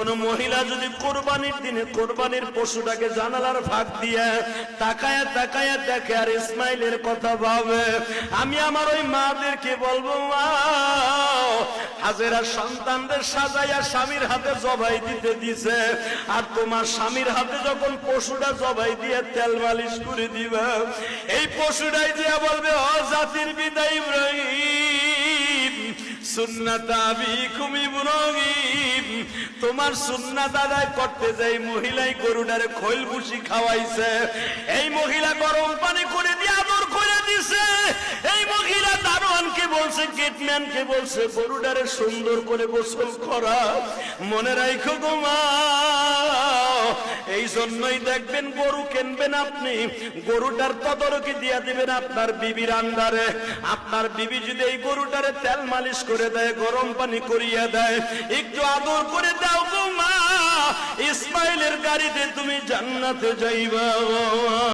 কোন মহিলা যদি কোরবানির দিনে কোরবানির পশুটাকে জানালার ফাঁক দিয়ে তাকায়া তাকায়া দেখে আর ইসমাইলের কথা ভাবে, আমি আমার ওই মাদেরকে বলবো, মা হাজেরা সন্তানদের সাজাইয়া স্বামীর হাতে জবাই দিতে দিছে, আর তোমার স্বামীর হাতে যখন পশুটা জবাই দিয়ে তেল মালিশ করে দিবা, এই পশুটাই দিয়া বলবে, ও জাতির পিতা ইব্রাহিম, সুন্নাত আবিকুম ইব্রাহিম, তোমার সুন্নাত আদায় করতে যাই মহিলাই গরুটারে খৈল ভুসি খাওয়াইছে, এই মহিলা গরম পানি করে দিয়ে আদর করে দিছে, এই মহিলা দারোয়ানকে বলছে, গেটম্যানকে বলছে গরুটারে সুন্দর করে গোসল করা। মনে রাখো গো মা, এই জন্যই দেখবেন গরু কিনবেন আপনি, গরুটার তদারকি দিয়া দিবেন আপনার বিবির আন্ডারে। আপনার বিবি যদি এই গরুটারে তেল মালিশ করে দেয়, গরম পানি করিয়া দেয়, একটু আদর করে দাও গো মা, ইসমাইলের গাড়িতে তুমি জান্নাতে যাইবা।